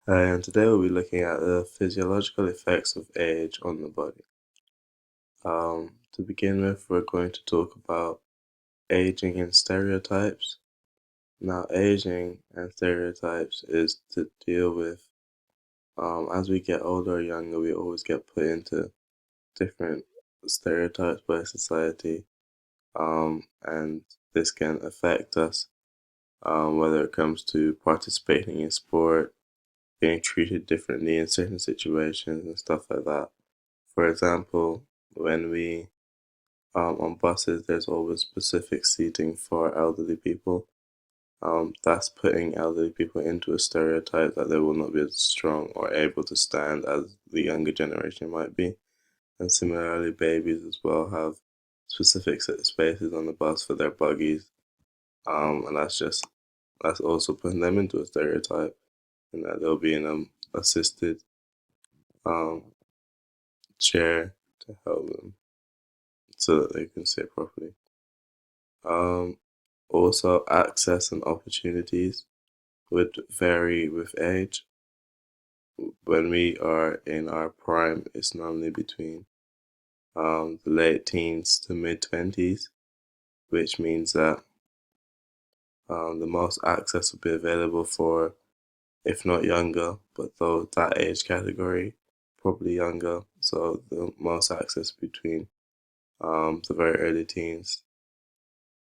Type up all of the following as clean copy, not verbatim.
And today we'll be looking at the physiological effects of age on the body. To begin with, we're going to talk about aging and stereotypes. Now, aging and stereotypes is to deal with as we get older or younger, we always get put into different stereotypes by society, and this can affect us, whether it comes to participating in sport, being treated differently in certain situations, and stuff like that. For example, when we on buses, there's always specific seating for elderly people. That's putting elderly people into a stereotype that they will not be as strong or able to stand as the younger generation might be. And similarly, babies as well have specific spaces on the bus for their buggies. And that's also putting them into a stereotype, and that they'll be in an assisted um, chair to help them so that they can sit properly. Um, Also, access and opportunities would vary with age. When we are in our prime, it's normally between the late teens to mid 20s, which means that the most access will be available for, if not younger, but though that age category, probably younger. So the most access between the very early teens,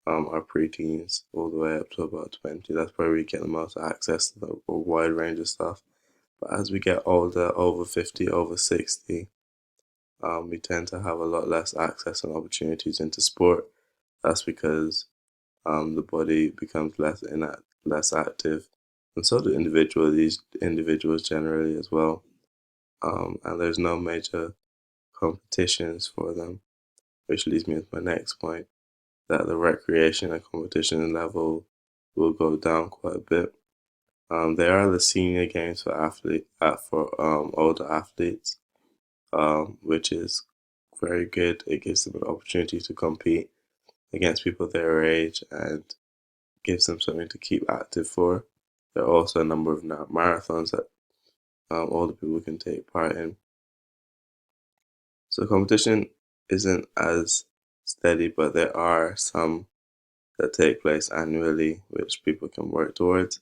our preteens, all the way up to about 20. That's where we get the most access to a wide range of stuff. But as we get older, over 50, over 60, we tend to have a lot less access and opportunities into sport. That's because the body becomes less active, and so do these individuals generally as well. And there's no major competitions for them, which leads me to my next point, that the recreation and competition level will go down quite a bit. There are the senior games for older athletes, which is very good. It gives them an opportunity to compete against people their age and gives them something to keep active for. There are also a number of marathons that older people can take part in. So competition isn't as steady, but there are some that take place annually, which people can work towards.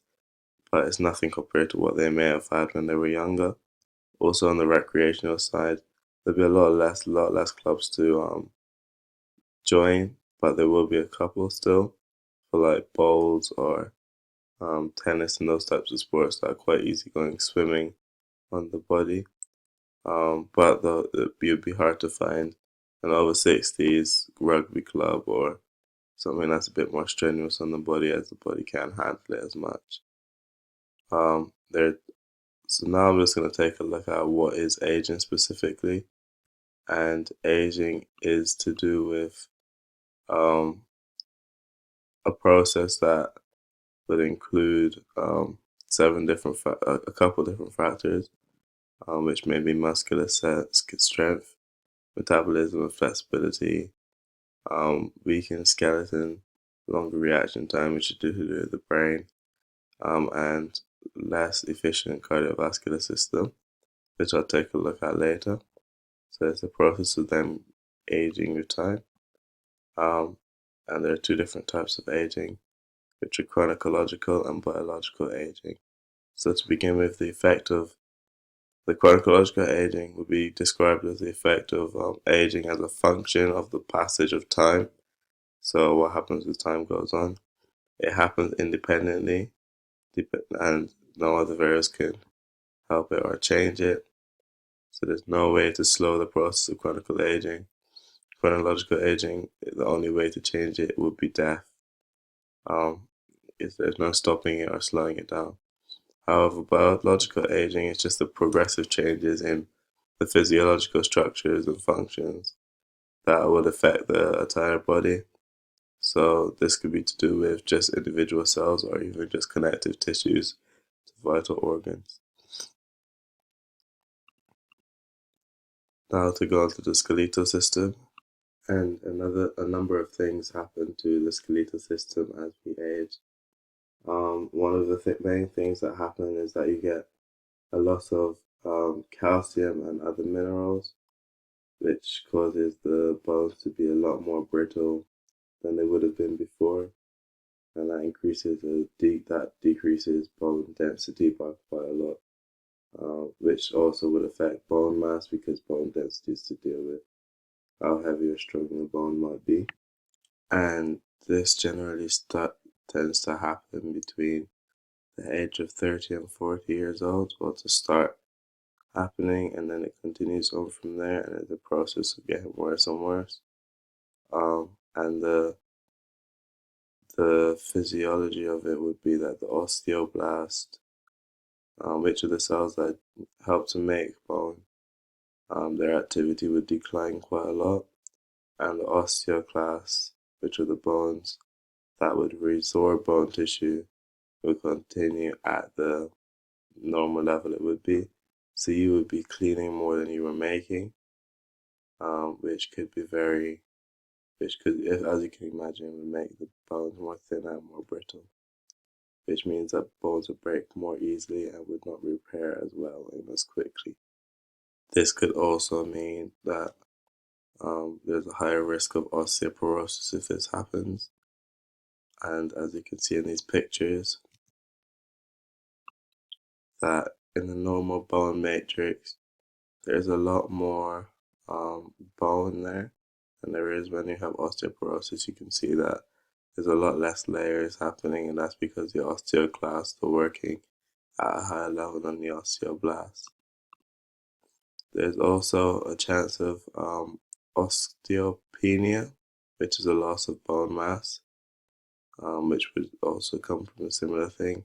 But it's nothing compared to what they may have had when they were younger. Also, on the recreational side, there'll be a lot less clubs to join, but there will be a couple still for like bowls or tennis and those types of sports that are quite easygoing, swimming on the body. But though it'd be hard to find an over 60s rugby club or something that's a bit more strenuous on the body, as the body can't handle it as much. There. So now I'm just going to take a look at what is aging specifically, and aging is to do with um, a process that would include a couple different factors, which may be muscular strength, metabolism and flexibility, weakened skeleton, longer reaction time, which is due to the brain, and less efficient cardiovascular system, which I'll take a look at later. So it's a process of them aging with time. Um, and there are two different types of aging, which are chronological and biological aging. So to begin with, the chronological aging would be described as the effect of aging as a function of the passage of time. So what happens as time goes on? It happens independently, and no other variables can help it or change it. So there's no way to slow the process of chronological aging. The only way to change it would be death. Um, if there's no stopping it or slowing it down. However, biological aging is just the progressive changes in the physiological structures and functions that would affect the entire body. So this could be to do with just individual cells or even just connective tissues to vital organs. Now to go on to the skeletal system, and a number of things happen to the skeletal system as we age. One of the main things that happen is that you get a loss of calcium and other minerals, which causes the bones to be a lot more brittle than they would have been before, and that decreases bone density by quite a lot, which also would affect bone mass because bone density is to deal with how heavy or strong the bone might be. And this generally tends to happen between the age of 30 and 40 years old, well, to start happening, and then it continues on from there, and it's a process of getting worse and worse. And the physiology of it would be that the osteoblast, which are the cells that help to make bone, their activity would decline quite a lot, and the osteoclasts, which are the bones that would resorb bone tissue, would continue at the normal level it would be. So you would be cleaning more than you were making, which could be as you can imagine, would make the bones more thin and more brittle, which means that bones would break more easily and would not repair as well and as quickly. This could also mean that there's a higher risk of osteoporosis if this happens. And as you can see in these pictures, that in the normal bone matrix, there's a lot more bone there than there is when you have osteoporosis. You can see that there's a lot less layers happening, and that's because the osteoclasts are working at a higher level than the osteoblasts. There's also a chance of osteopenia, which is a loss of bone mass, which would also come from a similar thing.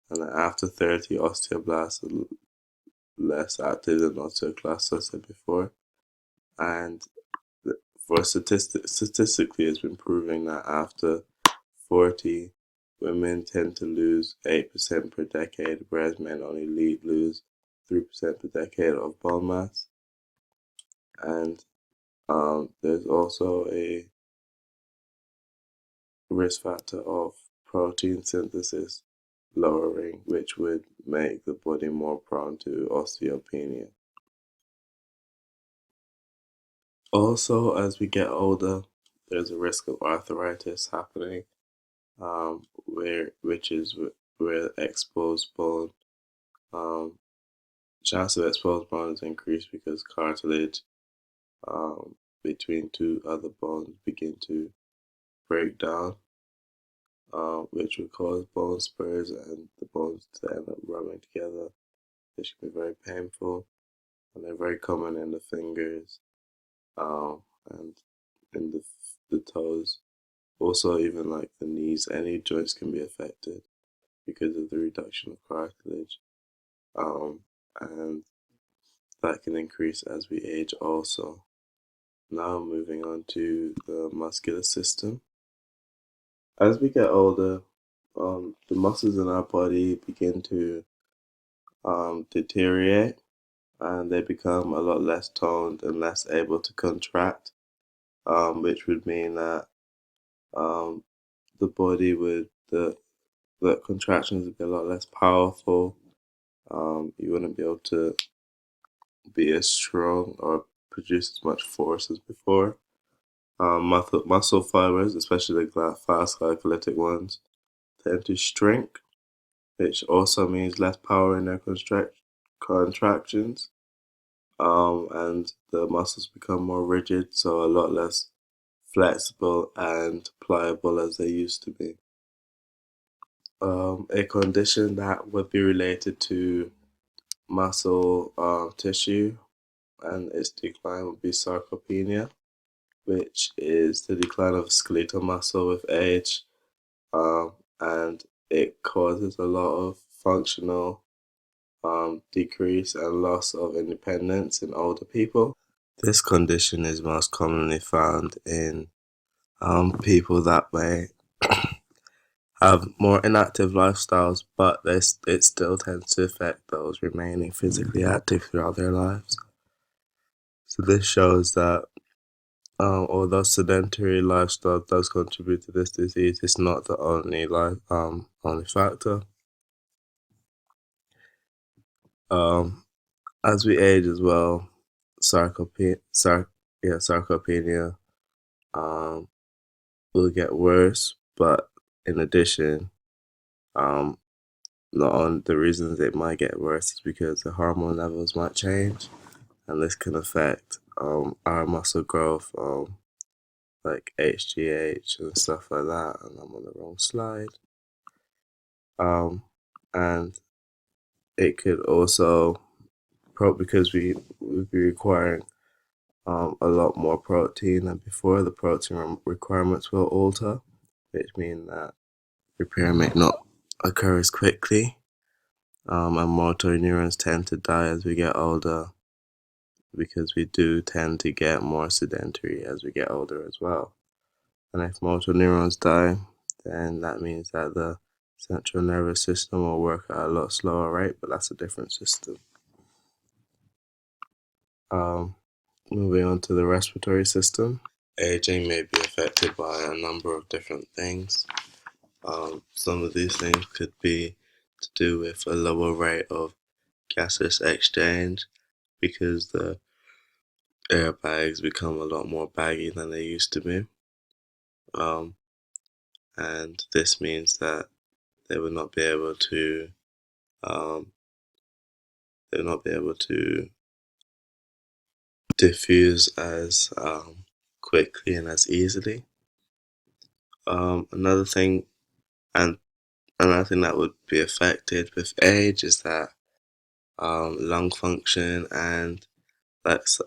And then after 30, osteoblasts are less active than osteoclasts, as I said before. And statistically, it's been proving that after 40, women tend to lose 8% per decade, whereas men only lose 3% per decade of bone mass. And there's also a risk factor of protein synthesis lowering, which would make the body more prone to osteopenia. Also, as we get older, there's a risk of arthritis happening, where exposed bone, chance of exposed bone is increased because cartilage between two other bones begin to break down, which would cause bone spurs and the bones to end up rubbing together. This can be very painful, and they're very common in the fingers, and in the toes. Also, even like the knees, any joints can be affected because of the reduction of cartilage, and that can increase as we age also. Now moving on to the muscular system. As we get older, the muscles in our body begin to deteriorate, and they become a lot less toned and less able to contract, which would mean that um, the contractions would be a lot less powerful. You wouldn't be able to be as strong or produce as much force as before. Muscle fibers, especially the fast glycolytic ones, tend to shrink, which also means less power in their contractions. And the muscles become more rigid, so a lot less flexible and pliable as they used to be. A condition that would be related to muscle tissue and its decline would be sarcopenia, which is the decline of skeletal muscle with age, and it causes a lot of functional decrease and loss of independence in older people. This condition is most commonly found in people that may have more inactive lifestyles, but it still tends to affect those remaining physically active throughout their lives. So this shows that although sedentary lifestyle does contribute to this disease, it's not the only factor. Um, as we age as well, sarcopenia um, will get worse, but in addition, um, not on the reasons it might get worse is because the hormone levels might change, and this can affect our muscle growth, like HGH and stuff like that. And I'm on the wrong slide. And it could also, because we would be requiring a lot more protein than before, the protein requirements will alter, which means that repair may not occur as quickly. And motor neurons tend to die as we get older, because we do tend to get more sedentary as we get older as well. And if motor neurons die, then that means that the central nervous system will work at a lot slower rate, but that's a different system. Moving on to the respiratory system. Aging may be affected by a number of different things. Some of these things could be to do with a lower rate of gaseous exchange, because the airbags become a lot more baggy than they used to be. And this means that they will not be able to diffuse as quickly and as easily. Another thing that would be affected with age is that lung function and that's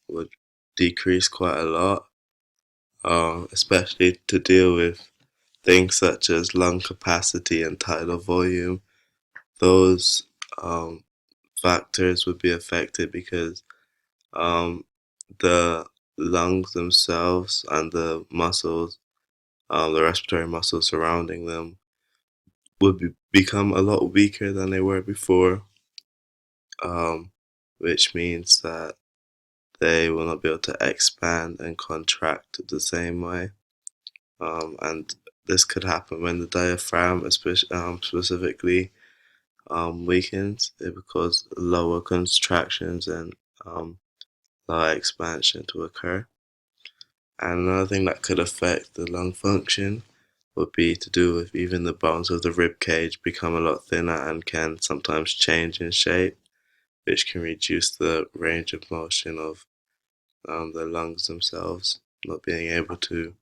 would decrease quite a lot, especially to deal with things such as lung capacity and tidal volume. Those factors would be affected because the lungs themselves and the muscles, the respiratory muscles surrounding them, would become a lot weaker than they were before, which means that they will not be able to expand and contract the same way. And this could happen when the diaphragm specifically weakens. It would cause lower contractions and lower expansion to occur. And another thing that could affect the lung function would be to do with even the bones of the rib cage become a lot thinner and can sometimes change in shape, which can reduce the range of motion of the lungs themselves, not being able to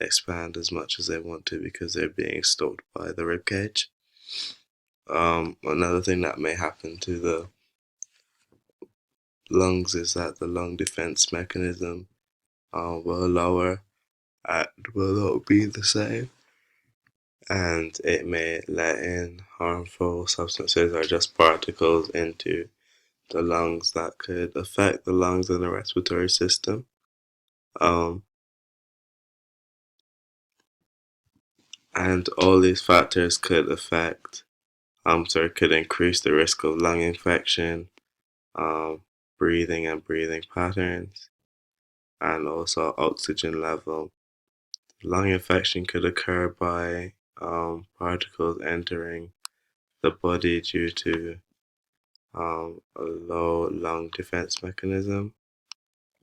expand as much as they want to because they're being stalled by the rib cage. Another thing that may happen to the lungs is that the lung defense mechanism will lower and will not be the same, and it may let in harmful substances or just particles into the lungs that could affect the lungs and the respiratory system. And all these factors could could increase the risk of lung infection, breathing patterns, and also oxygen level. Lung infection could occur by particles entering the body due to a low lung defense mechanism.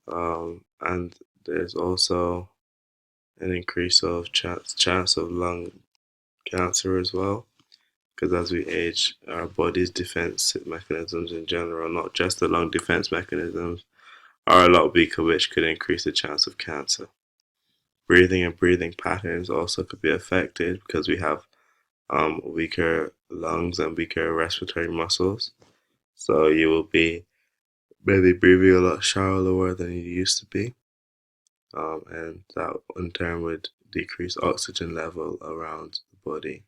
And there's also an increase of chance of lung cancer as well, because as we age, our body's defense mechanisms in general, not just the lung defense mechanisms, are a lot weaker, which could increase the chance of cancer. Breathing and breathing patterns also could be affected because we have weaker lungs and weaker respiratory muscles. So you will be maybe breathing a lot shallower than you used to be, and that in turn would decrease oxygen level around the body.